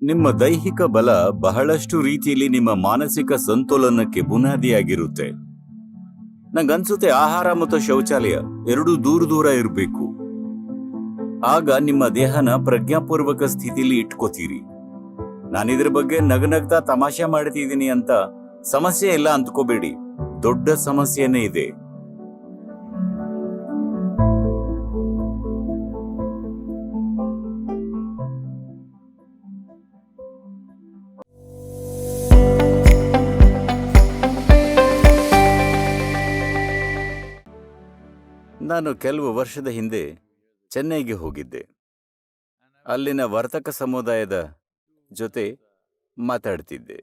ನಿಮ್ಮ ದೈಹಿಕ ಬಲ ಬಹಳಷ್ಟು ರೀತಿಯಲ್ಲಿ ನಿಮ್ಮ ಮಾನಸಿಕ ಸಂತೋಲನಕ್ಕೆ ಬುನಾದಿಯಾಗಿರುತ್ತೆ. ನಂಗನ್ಸುತ್ತೆ ಆಹಾರ ಮತ್ತು ಶೌಚಾಲಯ ಎರಡೂ ದೂರ ದೂರ ಇರಬೇಕು. ಆಗ ನಿಮ್ಮ ದೇಹನ ಪ್ರಜ್ಞಾಪೂರ್ವಕ ಸ್ಥಿತಿಲಿ ಇಟ್ಕೋತೀರಿ. ನಾನಿದ್ರ ಬಗ್ಗೆ ನಗನಗ್ತಾ ತಮಾಷೆ ಮಾಡ್ತಿದ್ದೀನಿ ಅಂತ ಸಮಸ್ಯೆ ಇಲ್ಲ ಅಂದ್ಕೋಬೇಡಿ, ದೊಡ್ಡ ಸಮಸ್ಯೆನೇ ಇದೆ. ನಾನು ಕೆಲವು ವರ್ಷದ ಹಿಂದೆ ಚೆನ್ನೈಗೆ ಹೋಗಿದ್ದೆ. ಅಲ್ಲಿನ ವರ್ತಕ ಸಮುದಾಯದ ಜೊತೆ ಮಾತಾಡ್ತಿದ್ದೆ.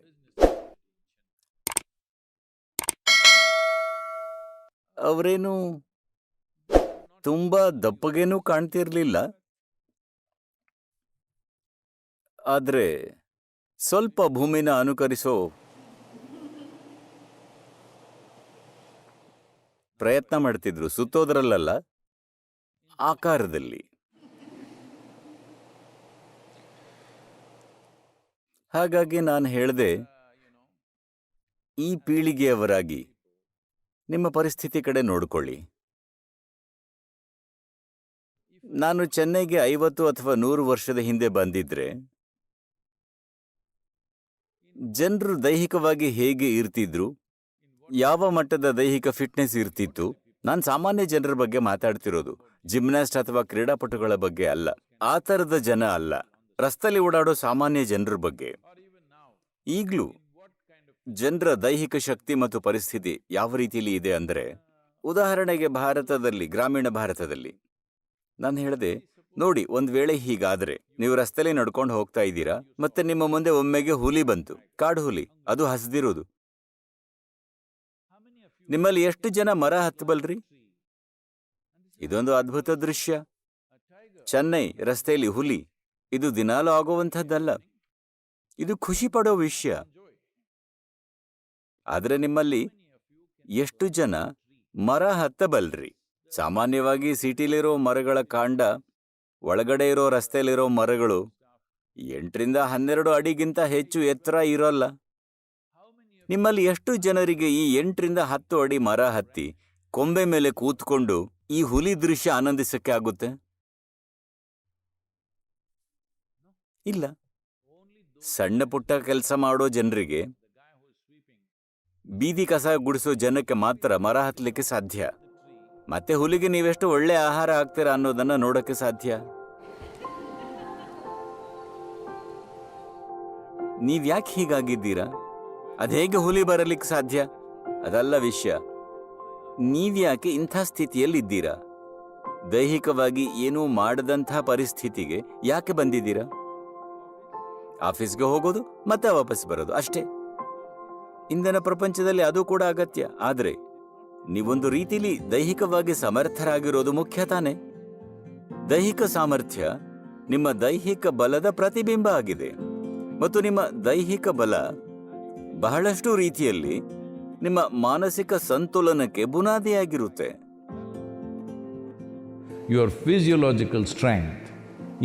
ಅವರೇನು ತುಂಬಾ ದಪ್ಪಗೇನೂ ಕಾಣ್ತಿರ್ಲಿಲ್ಲ, ಆದ್ರೆ ಸ್ವಲ್ಪ ಭೂಮಿನ ಅನುಕರಿಸೋ ಪ್ರಯತ್ನ ಮಾಡ್ತಿದ್ರು. ಸುತ್ತೋದ್ರಲ್ಲ, ಆಕಾರದಲ್ಲಿ. ಹಾಗಾಗಿ ನಾನು ಹೇಳಿದೆ, ಈ ಪೀಳಿಗೆಯವರಾಗಿ ನಿಮ್ಮ ಪರಿಸ್ಥಿತಿ ಕಡೆ ನೋಡ್ಕೊಳ್ಳಿ. ನಾನು ಚೆನ್ನೈಗೆ 50 ಅಥವಾ 100 ವರ್ಷದ ಹಿಂದೆ ಬಂದಿದ್ರೆ ಜನರು ದೈಹಿಕವಾಗಿ ಹೇಗೆ ಇರ್ತಿದ್ರು, ಯಾವ ಮಟ್ಟದ ದೈಹಿಕ ಫಿಟ್ನೆಸ್ ಇರ್ತಿತ್ತು. ನಾನು ಸಾಮಾನ್ಯ ಜನರ ಬಗ್ಗೆ ಮಾತಾಡ್ತಿರೋದು, ಜಿಮ್ನಾಸ್ಟ್ ಅಥವಾ ಕ್ರೀಡಾಪಟುಗಳ ಬಗ್ಗೆ ಅಲ್ಲ. ಆ ಥರದ ಜನ ಅಲ್ಲ, ರಸ್ತೆಯಲ್ಲಿ ಓಡಾಡೋ ಸಾಮಾನ್ಯ ಜನರ ಬಗ್ಗೆ. ಈಗಲೂ ಜನರ ದೈಹಿಕ ಶಕ್ತಿ ಮತ್ತು ಪರಿಸ್ಥಿತಿ ಯಾವ ರೀತಿಯಲ್ಲಿ ಇದೆ ಅಂದರೆ, ಉದಾಹರಣೆಗೆ ಭಾರತದಲ್ಲಿ, ಗ್ರಾಮೀಣ ಭಾರತದಲ್ಲಿ ನಾನು ಹೇಳಿದೆ, ನೋಡಿ, ಒಂದ್ ವೇಳೆ ಹೀಗಾದ್ರೆ ನೀವು ರಸ್ತೆಯಲ್ಲಿ ನಡ್ಕೊಂಡು ಹೋಗ್ತಾ ಇದ್ದೀರಾ, ಮತ್ತೆ ನಿಮ್ಮ ಮುಂದೆ ಒಮ್ಮೆಗೆ ಹುಲಿ ಬಂತು, ಕಾಡು ಹುಲಿ, ಅದು ಹಸ್ದಿರೋದು. ನಿಮ್ಮಲ್ಲಿ ಎಷ್ಟು ಜನ ಮರ ಹತ್ತಬಲ್ರಿ? ಇದೊಂದು ಅದ್ಭುತ ದೃಶ್ಯ. ಚೆನ್ನೈ ರಸ್ತೆಯಲ್ಲಿ ಹುಲಿ, ಇದು ದಿನಾಲೂ ಆಗುವಂಥದ್ದಲ್ಲ, ಇದು ಖುಷಿ ಪಡೋ ವಿಷಯ. ಆದ್ರೆ ನಿಮ್ಮಲ್ಲಿ ಎಷ್ಟು ಜನ ಮರ ಹತ್ತಬಲ್ರಿ? ಸಾಮಾನ್ಯವಾಗಿ ಸಿಟಿಲಿರೋ ಮರಗಳ ಕಾಂಡ ಒಳಗಡೆ ಇರೋ ರಸ್ತೆಯಲ್ಲಿರೋ ಮರಗಳು 8 ರಿಂದ 12 ಅಡಿಗಿಂತ ಹೆಚ್ಚು ಎತ್ತರ ಇರೋಲ್ಲ. ನಿಮ್ಮಲ್ಲಿ ಎಷ್ಟು ಜನರಿಗೆ ಈ 8 ರಿಂದ 10 ಅಡಿ ಮರ ಹತ್ತಿ ಕೊಂಬೆ ಮೇಲೆ ಕೂತ್ಕೊಂಡು ಈ ಹುಲಿ ದೃಶ್ಯ ಆನಂದಿಸಕ್ಕೆ ಆಗುತ್ತೆ? ಇಲ್ಲ. ಸಣ್ಣ ಪುಟ್ಟ ಕೆಲಸ ಮಾಡೋ ಜನರಿಗೆ, ಬೀದಿ ಕಸ ಗುಡಿಸೋ ಜನಕ್ಕೆ ಮಾತ್ರ ಮರ ಹತ್ತಲಿಕ್ಕೆ ಸಾಧ್ಯ. ಮತ್ತೆ ಹುಲಿಗೆ ನೀವೆಷ್ಟು ಒಳ್ಳೆ ಆಹಾರ ಹಾಕ್ತೀರಾ ಅನ್ನೋದನ್ನ ನೋಡಕ್ಕೆ ಸಾಧ್ಯ. ನೀವ್ಯಾಕೆ ಹೀಗಾಗಿದ್ದೀರಾ? ಅದೇಗೆ ಹುಲಿ ಬರಲಿಕ್ಕೆ ಸಾಧ್ಯ? ಅದಲ್ಲ ವಿಷಯ. ನೀವ್ಯಾಕೆ ಇಂಥ ಸ್ಥಿತಿಯಲ್ಲಿದ್ದೀರಾ? ದೈಹಿಕವಾಗಿ ಏನೂ ಮಾಡದಂಥ ಪರಿಸ್ಥಿತಿಗೆ ಯಾಕೆ ಬಂದಿದ್ದೀರಾ? ಆಫೀಸ್ಗೆ ಹೋಗೋದು ಮತ್ತೆ ವಾಪಸ್ ಬರೋದು ಅಷ್ಟೇ. ಇಂದಿನ ಪ್ರಪಂಚದಲ್ಲಿ ಅದು ಕೂಡ ಅಗತ್ಯ. ಆದ್ರೆ ನೀವೊಂದು ರೀತಿಲಿ ದೈಹಿಕವಾಗಿ ಸಮರ್ಥರಾಗಿರೋದು ಮುಖ್ಯ ತಾನೆ. ದೈಹಿಕ ಸಾಮರ್ಥ್ಯ ನಿಮ್ಮ ದೈಹಿಕ ಬಲದ ಪ್ರತಿಬಿಂಬ ಆಗಿದೆ, ಮತ್ತು ನಿಮ್ಮ ದೈಹಿಕ ಬಲ ಬಹಳಷ್ಟು ರೀತಿಯಲ್ಲಿ ನಿಮ್ಮ ಮಾನಸಿಕ ಸಂತುಲನಕ್ಕೆ ಬುನಾದಿಯಾಗಿರುತ್ತೆ. Your physiological strength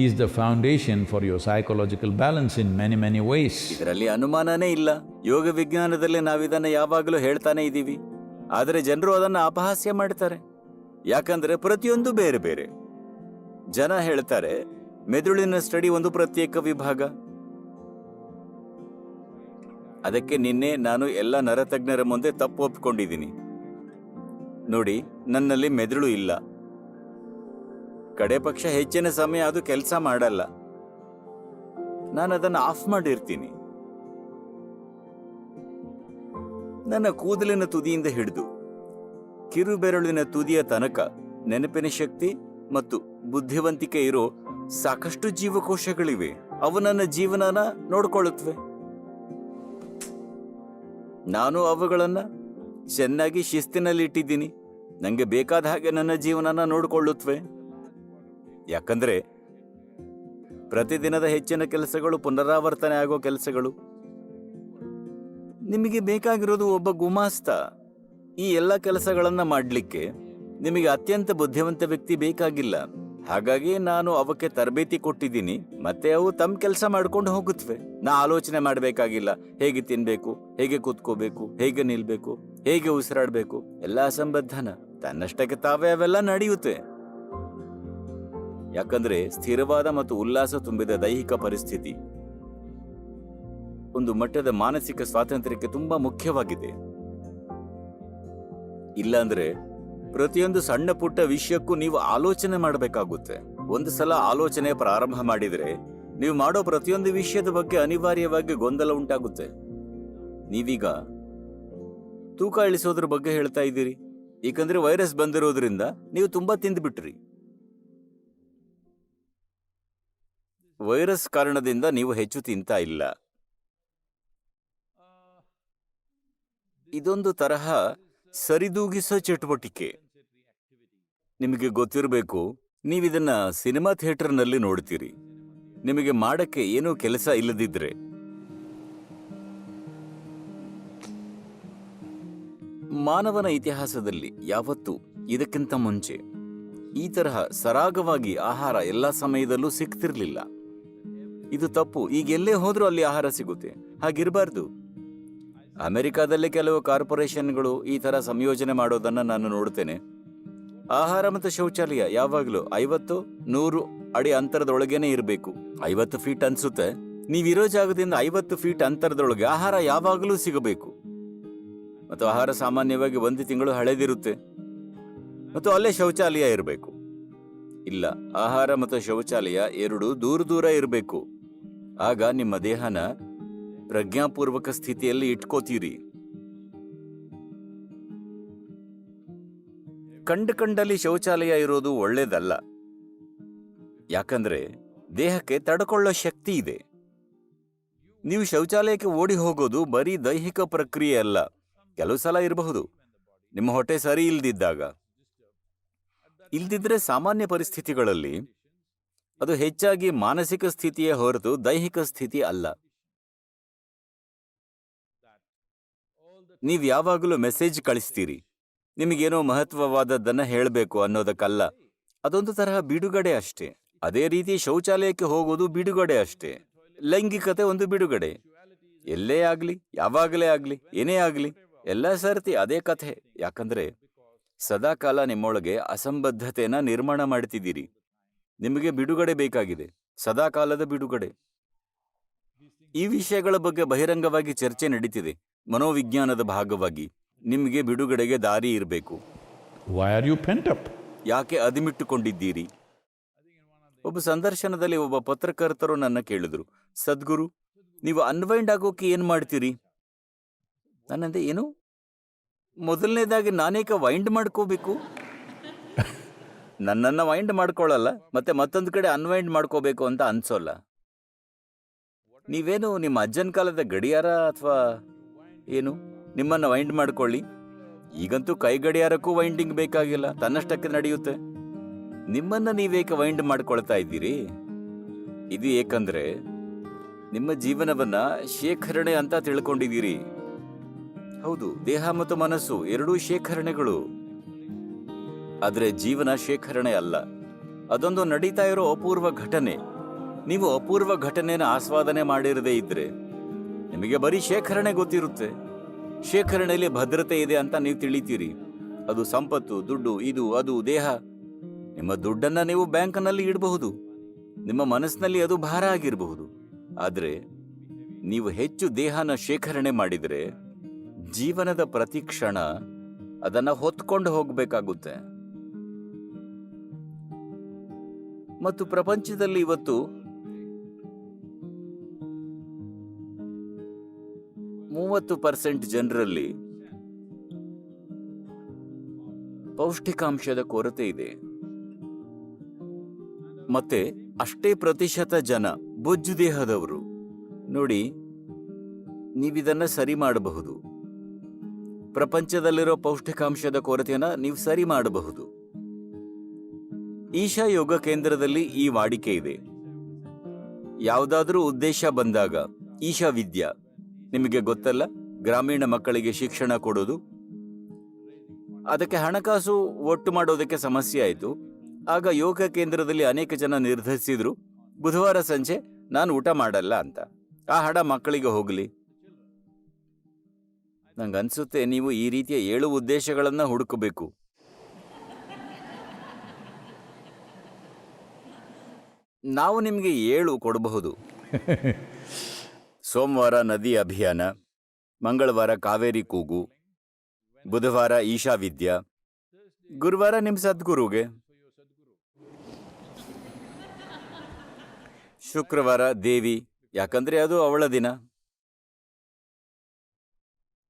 is the foundation for your psychological balance in many ways. ಇದರಲ್ಲಿ ಅನುಮಾನನೇ ಇಲ್ಲ. ಯೋಗ ವಿಜ್ಞಾನದಲ್ಲಿ ನಾವಿದನ್ನ ಯಾವಾಗಲೂ ಹೇಳ್ತಾನೆ ಇದ್ದೀವಿ. ಆದರೆ ಜನರು ಅದನ್ನ ಅಪಹಾಸ್ಯ ಮಾಡ್ತಾರೆ. ಯಾಕಂದ್ರೆ ಪ್ರತಿಯೊಂದು ಬೇರೆ ಬೇರೆ. ಜನ ಹೇಳ್ತಾರೆ, ಮೆದುಳಿನ ಸ್ಟಡಿ ಒಂದು ಪ್ರತ್ಯೇಕ ವಿಭಾಗ. ಅದಕ್ಕೆ ನಿನ್ನೆ ನಾನು ಎಲ್ಲ ನರತಜ್ಞರ ಮುಂದೆ ತಪ್ಪು ಒಪ್ಕೊಂಡಿದ್ದೀನಿ. ನೋಡಿ, ನನ್ನಲ್ಲಿ ಮೆದುಳು ಇಲ್ಲ. ಕಡೆ ಪಕ್ಷ ಹೆಚ್ಚಿನ ಸಮಯ ಅದು ಕೆಲಸ ಮಾಡಲ್ಲ. ನಾನು ಅದನ್ನು ಆಫ್ ಮಾಡಿರ್ತೀನಿ. ನನ್ನ ಕೂದಲಿನ ತುದಿಯಿಂದ ಹಿಡಿದು ಕಿರುಬೆರಳಿನ ತುದಿಯ ತನಕ ನೆನಪಿನ ಶಕ್ತಿ ಮತ್ತು ಬುದ್ಧಿವಂತಿಕೆ ಇರೋ ಸಾಕಷ್ಟು ಜೀವಕೋಶಗಳಿವೆ. ಅವು ನನ್ನ ಜೀವನನ ನೋಡ್ಕೊಳ್ಳುತ್ತವೆ. ನಾನು ಅವುಗಳನ್ನ ಚೆನ್ನಾಗಿ ಶಿಸ್ತಿನಲ್ಲಿ ಇಟ್ಟಿದ್ದೀನಿ. ನಂಗೆ ಬೇಕಾದ ಹಾಗೆ ನನ್ನ ಜೀವನನ ನೋಡಿಕೊಳ್ಳುತ್ತವೆ. ಯಾಕಂದ್ರೆ ಪ್ರತಿದಿನದ ಹೆಚ್ಚಿನ ಕೆಲಸಗಳು ಪುನರಾವರ್ತನೆ ಆಗೋ ಕೆಲಸಗಳು. ನಿಮಗೆ ಬೇಕಾಗಿರೋದು ಒಬ್ಬ ಗುಮಾಸ್ತ. ಈ ಎಲ್ಲ ಕೆಲಸಗಳನ್ನ ಮಾಡಲಿಕ್ಕೆ ನಿಮಗೆ ಅತ್ಯಂತ ಬುದ್ಧಿವಂತ ವ್ಯಕ್ತಿ ಬೇಕಾಗಿಲ್ಲ. ಹಾಗಾಗಿ ನಾನು ಅವಕ್ಕೆ ತರಬೇತಿ ಕೊಟ್ಟಿದ್ದೀನಿ, ಮತ್ತೆ ಅವು ತಮ್ಮ ಕೆಲಸ ಮಾಡ್ಕೊಂಡು ಹೋಗುತ್ತವೆ. ನಾ ಆಲೋಚನೆ ಮಾಡಬೇಕಾಗಿಲ್ಲ. ಹೇಗೆ ತಿನ್ಬೇಕು, ಹೇಗೆ ಕೂತ್ಕೋಬೇಕು, ಹೇಗೆ ನಿಲ್ಬೇಕು, ಹೇಗೆ ಉಸಿರಾಡ್ಬೇಕು, ಎಲ್ಲ ಅಸಂಬದ್ಧನ ತನ್ನಷ್ಟಕ್ಕೆ ತಾವೇ ಅವೆಲ್ಲ ನಡೆಯುತ್ತೆ. ಯಾಕಂದ್ರೆ ಸ್ಥಿರವಾದ ಮತ್ತು ಉಲ್ಲಾಸ ತುಂಬಿದ ದೈಹಿಕ ಪರಿಸ್ಥಿತಿ ಒಂದು ಮಟ್ಟದ ಮಾನಸಿಕ ಸ್ವಾತಂತ್ರ್ಯಕ್ಕೆ ತುಂಬಾ ಮುಖ್ಯವಾಗಿದೆ. ಇಲ್ಲಾಂದ್ರೆ ಪ್ರತಿಯೊಂದು ಸಣ್ಣ ಪುಟ್ಟ ವಿಷಯಕ್ಕೂ ನೀವು ಆಲೋಚನೆ ಮಾಡಬೇಕಾಗುತ್ತೆ. ಒಂದು ಸಲ ಆಲೋಚನೆ ಪ್ರಾರಂಭ ಮಾಡಿದ್ರೆ ನೀವು ಮಾಡೋ ಪ್ರತಿಯೊಂದು ವಿಷಯದ ಬಗ್ಗೆ ಅನಿವಾರ್ಯವಾಗಿ ಗೊಂದಲ ಉಂಟಾಗುತ್ತೆ. ನೀವೀಗ ತೂಕ ಇಳಿಸೋದ್ರ ಬಗ್ಗೆ ಹೇಳ್ತಾ ಇದ್ದೀರಿ, ಏಕೆಂದ್ರೆ ವೈರಸ್ ಬಂದಿರೋದ್ರಿಂದ ನೀವು ತುಂಬಾ ತಿಂದ್ಬಿಟ್ರಿ. ವೈರಸ್ ಕಾರಣದಿಂದ ನೀವು ಹೆಚ್ಚು ತಿಂತಾ ಇಲ್ಲ. ಇದೊಂದು ತರಹ ಸರಿದೂಗಿಸೋ ಚಟುವಟಿಕೆ. ನಿಮಗೆ ಗೊತ್ತಿರಬೇಕು, ನೀವಿದನ್ನ ಸಿನಿಮಾ ಥಿಯೇಟರ್ನಲ್ಲಿ ನೋಡ್ತೀರಿ. ನಿಮಗೆ ಮಾಡಕ್ಕೆ ಏನೂ ಕೆಲಸ ಇಲ್ಲದಿದ್ರೆ ಮಾನವನ ಇತಿಹಾಸದಲ್ಲಿ ಯಾವತ್ತೂ ಇದಕ್ಕಿಂತ ಮುಂಚೆ ಈ ತರಹ ಸರಾಗವಾಗಿ ಆಹಾರ ಎಲ್ಲ ಸಮಯದಲ್ಲೂ ಸಿಗ್ತಿರ್ಲಿಲ್ಲ. ಇದು ತಪ್ಪು. ಈಗ ಎಲ್ಲೇ ಹೋದ್ರೂ ಅಲ್ಲಿ ಆಹಾರ ಸಿಗುತ್ತೆ. ಹಾಗಿರಬಾರ್ದು. ಅಮೆರಿಕಾದಲ್ಲಿ ಕೆಲವು ಕಾರ್ಪೊರೇಷನ್ಗಳು ಈ ತರ ಸಂಯೋಜನೆ ಮಾಡೋದನ್ನ ನಾನು ನೋಡ್ತೇನೆ. ಆಹಾರ ಮತ್ತು ಶೌಚಾಲಯ ಯಾವಾಗಲೂ 50-100 ಅಡಿ ಅಂತರದೊಳಗೇನೆ ಇರಬೇಕು. 50 ಫೀಟ್ ಅನ್ಸುತ್ತೆ. ನೀವಿರೋ ಜಾಗದಿಂದ 50 ಫೀಟ್ ಅಂತರದೊಳಗೆ ಆಹಾರ ಯಾವಾಗಲೂ ಸಿಗಬೇಕು. ಮತ್ತು ಆಹಾರ ಸಾಮಾನ್ಯವಾಗಿ 1 ತಿಂಗಳು ಹಳೆದಿರುತ್ತೆ. ಮತ್ತು ಅಲ್ಲೇ ಶೌಚಾಲಯ ಇರಬೇಕು. ಇಲ್ಲ, ಆಹಾರ ಮತ್ತು ಶೌಚಾಲಯ ಎರಡೂ ದೂರ ದೂರ ಇರಬೇಕು. ಆಗ ನಿಮ್ಮ ದೇಹನ ಪ್ರಜ್ಞಾಪೂರ್ವಕ ಸ್ಥಿತಿಯಲ್ಲಿ ಇಟ್ಕೋತೀರಿ. ಕಂಡಲ್ಲಿ ಶೌಚಾಲಯ ಇರೋದು ಒಳ್ಳೇದಲ್ಲ. ಯಾಕಂದ್ರೆ ದೇಹಕ್ಕೆ ತಡ್ಕೊಳ್ಳೋ ಶಕ್ತಿ ಇದೆ. ನೀವು ಶೌಚಾಲಯಕ್ಕೆ ಓಡಿ ಹೋಗೋದು ಬರೀ ದೈಹಿಕ ಪ್ರಕ್ರಿಯೆ ಅಲ್ಲ. ಕೆಲವು ಸಲ ಇರಬಹುದು ನಿಮ್ಮ ಹೊಟ್ಟೆ ಸರಿ ಇಲ್ದಿದ್ದಾಗ. ಇಲ್ದಿದ್ರೆ ಸಾಮಾನ್ಯ ಪರಿಸ್ಥಿತಿಗಳಲ್ಲಿ ಅದು ಹೆಚ್ಚಾಗಿ ಮಾನಸಿಕ ಸ್ಥಿತಿಯೇ ಹೊರತು ದೈಹಿಕ ಸ್ಥಿತಿ ಅಲ್ಲ. ನೀವು ಯಾವಾಗಲೂ ಮೆಸೇಜ್ ಕಳಿಸ್ತೀರಿ, ನಿಮಗೇನೋ ಮಹತ್ವವಾದದ್ದನ್ನ ಹೇಳಬೇಕು ಅನ್ನೋದಕ್ಕಲ್ಲ. ಅದೊಂದು ತರಹ ಬಿಡುಗಡೆ ಅಷ್ಟೇ. ಅದೇ ರೀತಿ ಶೌಚಾಲಯಕ್ಕೆ ಹೋಗೋದು ಬಿಡುಗಡೆ ಅಷ್ಟೇ. ಲೈಂಗಿಕತೆ ಒಂದು ಬಿಡುಗಡೆ. ಎಲ್ಲೇ ಆಗ್ಲಿ, ಯಾವಾಗಲೇ ಆಗ್ಲಿ, ಏನೇ ಆಗ್ಲಿ, ಎಲ್ಲ ಸರ್ತಿ ಅದೇ ಕಥೆ. ಯಾಕಂದ್ರೆ ಸದಾಕಾಲ ನಿಮ್ಮೊಳಗೆ ಅಸಂಬದ್ಧತೆನ ನಿರ್ಮಾಣ ಮಾಡ್ತಿದ್ದೀರಿ. ನಿಮಗೆ ಬಿಡುಗಡೆ ಬೇಕಾಗಿದೆ, ಸದಾಕಾಲದ ಬಿಡುಗಡೆ. ಈ ವಿಷಯಗಳ ಬಗ್ಗೆ ಬಹಿರಂಗವಾಗಿ ಚರ್ಚೆ ನಡೀತಿದೆ. ಮನೋವಿಜ್ಞಾನದ ಭಾಗವಾಗಿ ನಿಮಗೆ ಬಿಡುಗಡೆಗೆ ದಾರಿ ಇರಬೇಕು. Why are you pent up? ಯಾಕೆ ಅದಿಮಿಟ್ಟುಕೊಂಡಿದ್ದೀರಿ? ಒಬ್ಬ ಸಂದರ್ಶನದಲ್ಲಿ ಒಬ್ಬ ಪತ್ರಕರ್ತರು ನನ್ನ ಕೇಳಿದ್ರು, ಸದ್ಗುರು, ನೀವು ಅನ್ವೈಂಡ್ ಆಗೋಕೆ ಏನ್ ಮಾಡ್ತೀರಿ? ನಾನಂದೆ, ಏನು? ಮೊದಲನೇದಾಗಿ ನಾನೇಕ ವೈಂಡ್ ಮಾಡ್ಕೋಬೇಕು? ನನ್ನನ್ನ ವೈಂಡ್ ಮಾಡ್ಕೊಳ್ಳಲ್ಲ, ಮತ್ತೆ ಮತ್ತೊಂದು ಕಡೆ ಅನ್ವೈಂಡ್ ಮಾಡ್ಕೋಬೇಕು ಅಂತ ಅನ್ಸೋಲ್ಲ. ನೀವೇನು ನಿಮ್ಮ ಅಜ್ಜನ ಕಾಲದ ಗಡಿಯಾರ ಅಥವಾ ಏನು? ನಿಮ್ಮನ್ನ ವೈಂಡ್ ಮಾಡ್ಕೊಳ್ಳಿ. ಈಗಂತೂ ಕೈ ಗಡಿಯಾರಕ್ಕೂ ವೈಂಡಿಂಗ್ ಬೇಕಾಗಿಲ್ಲ, ತನ್ನಷ್ಟಕ್ಕೆ ನಡೆಯುತ್ತೆ. ನಿಮ್ಮನ್ನ ನೀವೇಕೆ ವೈಂಡ್ ಮಾಡ್ಕೊಳ್ತಾ ಇದ್ದೀರಿ? ಇದು ಏಕಂದ್ರೆ ನಿಮ್ಮ ಜೀವನವನ್ನ ಶೇಖರಣೆ ಅಂತ ತಿಳ್ಕೊಂಡಿದ್ದೀರಿ. ಹೌದು, ದೇಹ ಮತ್ತು ಮನಸ್ಸು ಎರಡೂ ಶೇಖರಣೆಗಳು. ಆದ್ರೆ ಜೀವನ ಶೇಖರಣೆ ಅಲ್ಲ, ಅದೊಂದು ನಡೀತಾ ಇರೋ ಅಪೂರ್ವ ಘಟನೆ. ನೀವು ಅಪೂರ್ವ ಘಟನೆನ ಆಸ್ವಾದನೆ ಮಾಡಿರದೇ ಇದ್ರೆ ನಿಮಗೆ ಬರೀ ಶೇಖರಣೆ ಗೊತ್ತಿರುತ್ತೆ. ಶೇಖರಣೆಯಲ್ಲಿ ಭದ್ರತೆ ಇದೆ ಅಂತ ನೀವು ತಿಳಿತೀರಿ. ಅದು ಸಂಪತ್ತು, ದುಡ್ಡು, ಇದು ಅದು, ದೇಹ. ನಿಮ್ಮ ದುಡ್ಡನ್ನ ನೀವು ಬ್ಯಾಂಕ್ನಲ್ಲಿ ಇಡಬಹುದು, ನಿಮ್ಮ ಮನಸ್ಸಿನಲ್ಲಿ ಅದು ಭಾರ ಆಗಿರಬಹುದು. ಆದ್ರೆ ನೀವು ಹೆಚ್ಚು ದೇಹನ ಶೇಖರಣೆ ಮಾಡಿದ್ರೆ ಜೀವನದ ಪ್ರತಿ ಕ್ಷಣ ಅದನ್ನ ಹೊತ್ಕೊಂಡು ಹೋಗ್ಬೇಕಾಗುತ್ತೆ. ಮತ್ತು ಪ್ರಪಂಚದಲ್ಲಿ ಇವತ್ತು 30% ಜನರಲ್ಲಿ ಪೌಷ್ಟಿಕಾಂಶದ ಕೊರತೆ ಇದೆ. ಮತ್ತೆ ಅಷ್ಟೇ ಪ್ರತಿಶತ ಜನ ಬೊಜ್ಜು ದೇಹದವರು. ನೋಡಿ, ನೀವಿದನ್ನ ಸರಿ ಮಾಡಬಹುದು. ಪ್ರಪಂಚದಲ್ಲಿರೋ ಪೌಷ್ಟಿಕಾಂಶದ ಕೊರತೆಯನ್ನ ನೀವು ಸರಿ ಮಾಡಬಹುದು. ಈಶಾ ಯೋಗ ಕೇಂದ್ರದಲ್ಲಿ ಈ ವಾಡಿಕೆ ಇದೆ. ಯಾವುದಾದ್ರೂ ಉದ್ದೇಶ ಬಂದಾಗ ಈಶಾ ವಿದ್ಯಾ, ನಿಮಗೆ ಗೊತ್ತಲ್ಲ, ಗ್ರಾಮೀಣ ಮಕ್ಕಳಿಗೆ ಶಿಕ್ಷಣ ಕೊಡೋದು. ಅದಕ್ಕೆ ಹಣಕಾಸು ಒಟ್ಟು ಮಾಡೋದಕ್ಕೆ ಸಮಸ್ಯೆ ಆಯಿತು. ಆಗ ಯೋಗ ಕೇಂದ್ರದಲ್ಲಿ ಅನೇಕ ಜನ ನಿರ್ಧರಿಸಿದ್ರು, ಬುಧವಾರ ಸಂಜೆ ನಾನು ಊಟ ಮಾಡಲ್ಲ ಅಂತ. ಆ ಹಡ ಮಕ್ಕಳಿಗೆ ಹೋಗಲಿ. ನಂಗನ್ಸುತ್ತೆ ನೀವು ಈ ರೀತಿಯ 7 ಉದ್ದೇಶಗಳನ್ನ ಹುಡುಕಬೇಕು. ನಾವು ನಿಮಗೆ 7 ಕೊಡಬಹುದು. ಸೋಮವಾರ ನದಿ ಅಭಿಯಾನ, ಮಂಗಳವಾರ ಕಾವೇರಿ ಕೂಗು, ಬುಧವಾರ ಈಶಾ ವಿದ್ಯಾ, ಗುರುವಾರ ನಿಮ್ ಸದ್ಗುರುಗೆ, ಶುಕ್ರವಾರ ದೇವಿ, ಯಾಕಂದ್ರೆ ಅದು ಅವಳ ದಿನ,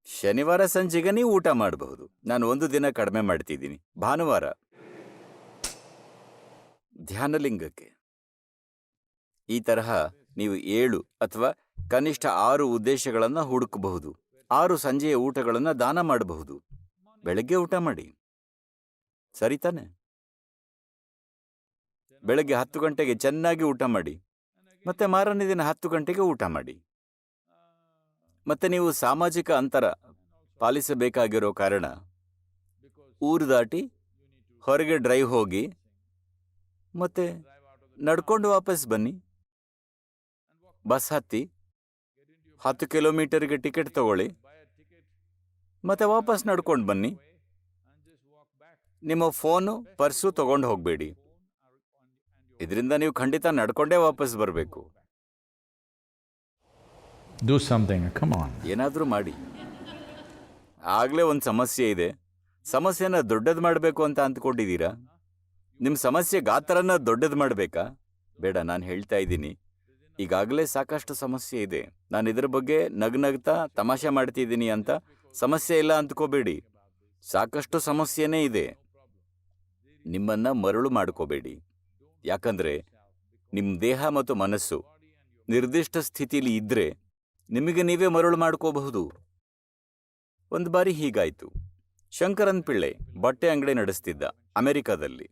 ಶನಿವಾರ ಸಂಜೆಗೆ ನೀವು ಊಟ ಮಾಡಬಹುದು. ನಾನು 1 ದಿನ ಕಡಿಮೆ ಮಾಡ್ತಿದ್ದೀನಿ, ಭಾನುವಾರ ಧ್ಯಾನಲಿಂಗಕ್ಕೆ. ಈ ತರಹ ನೀವು 7 ಅಥವಾ ಕನಿಷ್ಠ 6 ಉದ್ದೇಶಗಳನ್ನ ಹುಡುಕಬಹುದು. 6 ಸಂಜೆಯ ಊಟಗಳನ್ನ ದಾನ ಮಾಡಬಹುದು. ಬೆಳಗ್ಗೆ ಊಟ ಮಾಡಿ, ಸರಿ ತಾನೆ? ಬೆಳಗ್ಗೆ 10 ಗಂಟೆಗೆ ಚೆನ್ನಾಗಿ ಊಟ ಮಾಡಿ, ಮತ್ತೆ ಮಾರನೇ ದಿನ 10 ಗಂಟೆಗೆ ಊಟ ಮಾಡಿ. ಮತ್ತೆ ನೀವು ಸಾಮಾಜಿಕ ಅಂತರ ಪಾಲಿಸಬೇಕಾಗಿರೋ ಕಾರಣ ಊರು ದಾಟಿ ಹೊರಗೆ ಡ್ರೈವ್ ಹೋಗಿ ಮತ್ತೆ ನಡ್ಕೊಂಡು ವಾಪಸ್ ಬನ್ನಿ. ಬಸ್ ಹತ್ತಿ 10 ಕಿಲೋಮೀಟರ್ಗೆ ಟಿಕೆಟ್ ತಗೊಳ್ಳಿ, ಮತ್ತೆ ವಾಪಸ್ ನಡ್ಕೊಂಡು ಬನ್ನಿ. ನಿಮ್ಮ ಫೋನು ಪರ್ಸು ತಗೊಂಡು ಹೋಗಬೇಡಿ. ಇದರಿಂದ ನೀವು ಖಂಡಿತ ನಡ್ಕೊಂಡೇ ವಾಪಸ್ ಬರಬೇಕು. Do something, come on. ಏನಾದರೂ ಮಾಡಿ. ಆಗ್ಲೇ ಒಂದು ಸಮಸ್ಯೆ ಇದೆ. ಸಮಸ್ಯೆನ ದೊಡ್ಡದು ಮಾಡಬೇಕು ಅಂತ ಅಂದ್ಕೊಂಡಿದ್ದೀರಾ? ನಿಮ್ಮ ಸಮಸ್ಯೆ ಗಾತ್ರನ ದೊಡ್ಡದು ಮಾಡಬೇಕಾ? ಬೇಡ, ನಾನು ಹೇಳ್ತಾ ಇದ್ದೀನಿ, ಈಗಾಗಲೇ ಸಾಕಷ್ಟು ಸಮಸ್ಯೆ ಇದೆ. ನಾನು ಇದ್ರ ಬಗ್ಗೆ ನಗ್ನಗ್ತಾ ತಮಾಷೆ ಮಾಡ್ತಿದ್ದೀನಿ ಅಂತ ಸಮಸ್ಯೆ ಇಲ್ಲ ಅಂದ್ಕೋಬೇಡಿ. ಸಾಕಷ್ಟು ಸಮಸ್ಯೆನೇ ಇದೆ. ನಿಮ್ಮನ್ನ ಮರಳು ಮಾಡ್ಕೋಬೇಡಿ. ಯಾಕಂದ್ರೆ ನಿಮ್ಮ ದೇಹ ಮತ್ತು ಮನಸ್ಸು ನಿರ್ದಿಷ್ಟ ಸ್ಥಿತಿಲಿ ಇದ್ರೆ ನಿಮಗೆ ನೀವೇ ಮರಳು ಮಾಡ್ಕೋಬಹುದು. ಒಂದು ಬಾರಿ ಹೀಗಾಯ್ತು. ಶಂಕರನ್ ಪಿಳ್ಳೆ ಬಟ್ಟೆ ಅಂಗಡಿ ನಡೆಸ್ತಿದ್ದ ಅಮೆರಿಕದಲ್ಲಿ.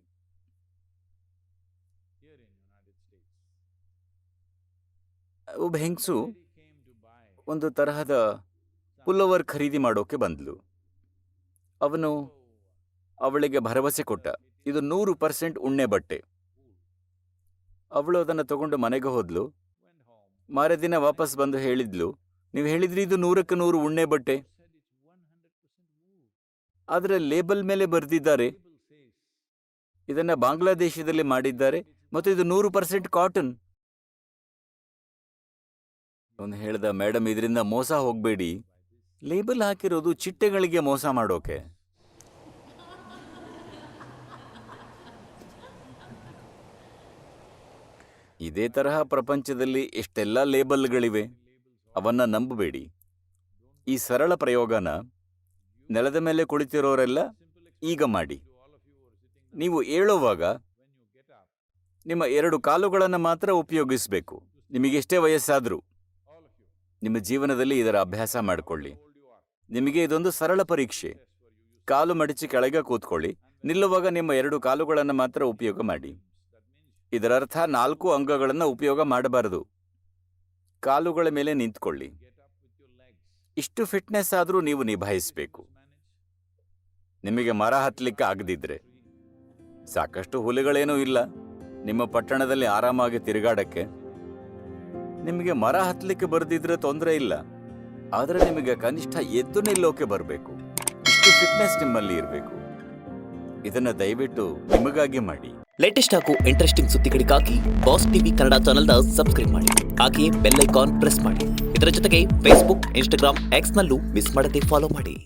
ಒಬ್ಬ ಹೆಂಗಸು ಒಂದು ತರಹದ ಪುಲ್ಲೋವರ್ ಖರೀದಿ ಮಾಡೋಕೆ ಬಂದ್ಲು. ಅವನು ಅವಳಿಗೆ ಭರವಸೆ ಕೊಟ್ಟ, ಇದು 100% ಉಣ್ಣೆ ಬಟ್ಟೆ. ಅವಳು ಅದನ್ನು ತಗೊಂಡು ಮನೆಗೆ ಹೋದ್ಲು. ಮಾರೇ ದಿನ ವಾಪಸ್ ಬಂದು ಹೇಳಿದ್ಲು, ನೀವು ಹೇಳಿದ್ರಿ ಇದು 100ಕ್ಕೆ 100 ಉಣ್ಣೆ ಬಟ್ಟೆ, ಆದರೆ ಲೇಬಲ್ ಮೇಲೆ ಬರೆದಿದ್ದಾರೆ ಇದನ್ನ ಬಾಂಗ್ಲಾದೇಶದಲ್ಲಿ ಮಾಡಿದ್ದಾರೆ ಮತ್ತು ಇದು 100% ಕಾಟನ್. ಅವನು ಹೇಳ್ದ, ಮೇಡಮ್, ಇದರಿಂದ ಮೋಸ ಹೋಗ್ಬೇಡಿ. ಲೇಬಲ್ ಹಾಕಿರೋದು ಚಿಟ್ಟೆಗಳಿಗೆ ಮೋಸ ಮಾಡೋಕೆ. ಇದೇ ತರಹ ಪ್ರಪಂಚದಲ್ಲಿ ಎಷ್ಟೆಲ್ಲ ಲೇಬಲ್ಗಳಿವೆ, ಅವನ್ನ ನಂಬಬೇಡಿ. ಈ ಸರಳ ಪ್ರಯೋಗನ ನೆಲದ ಮೇಲೆ ಕುಳಿತಿರೋರೆಲ್ಲ ಈಗ ಮಾಡಿ. ನೀವು ಏಳುವಾಗ ನಿಮ್ಮ 2 ಕಾಲುಗಳನ್ನು ಮಾತ್ರ ಉಪಯೋಗಿಸಬೇಕು. ನಿಮಗೆಷ್ಟೇ ವಯಸ್ಸಾದರೂ ನಿಮ್ಮ ಜೀವನದಲ್ಲಿ ಇದರ ಅಭ್ಯಾಸ ಮಾಡಿಕೊಳ್ಳಿ. ನಿಮಗೆ ಇದೊಂದು ಸರಳ ಪರೀಕ್ಷೆ. ಕಾಲು ಮಡಿಚಿ ಕೆಳಗೆ ಕೂತ್ಕೊಳ್ಳಿ. ನಿಲ್ಲುವಾಗ ನಿಮ್ಮ 2 ಕಾಲುಗಳನ್ನು ಮಾತ್ರ ಉಪಯೋಗ ಮಾಡಿ. ಇದರರ್ಥ 4 ಅಂಗಗಳನ್ನು ಉಪಯೋಗ ಮಾಡಬಾರದು. ಕಾಲುಗಳ ಮೇಲೆ ನಿಂತ್ಕೊಳ್ಳಿ. ಇಷ್ಟು ಫಿಟ್ನೆಸ್ ಆದರೂ ನೀವು ನಿಭಾಯಿಸಬೇಕು. ನಿಮಗೆ ಮರ ಹತ್ತಲಿಕ್ಕೆ ಆಗದಿದ್ರೆ, ಸಾಕಷ್ಟು ಹುಲಿಗಳೇನೂ ಇಲ್ಲ ನಿಮ್ಮ ಪಟ್ಟಣದಲ್ಲಿ ಆರಾಮಾಗಿ ತಿರುಗಾಡಕ್ಕೆ, ನಿಮಗೆ ಮರ ಹತ್ತಲಿಕ್ಕೆ ಬರೆದಿದ್ರೆ ತೊಂದರೆ ಇಲ್ಲ. ಆದರೆ ನಿಮಗೆ ಕನಿಷ್ಠ ಎದ್ದು ನಿಲ್ಲೋಕೆ ಬರಬೇಕು. ಇಷ್ಟು ಫಿಟ್ನೆಸ್ ನಿಮ್ಮಲ್ಲಿ ಇರಬೇಕು. ಇದನ್ನ ದಯವಿಟ್ಟು ನಿಮಗಾಗಿ ಮಾಡಿ. ಲೇಟೆಸ್ಟ್ ಹಾಗೂ ಇಂಟ್ರೆಸ್ಟಿಂಗ್ ಸುದ್ದಿಗಳಿಗಾಗಿ ಬಾಸ್ ಟಿವಿ ಕನ್ನಡ ಚಾನೆಲ್ನ ಸಬ್ಸ್ಕ್ರೈಬ್ ಮಾಡಿ. ಹಾಗೆಯೇ ಬೆಲ್ ಐಕಾನ್ ಪ್ರೆಸ್ ಮಾಡಿ. ಇದರ ಜೊತೆಗೆ ಫೇಸ್ಬುಕ್, ಇನ್ಸ್ಟಾಗ್ರಾಮ್, ಎಕ್ಸ್ನಲ್ಲೂ ಮಿಸ್ ಮಾಡದೆ ಫಾಲೋ ಮಾಡಿ.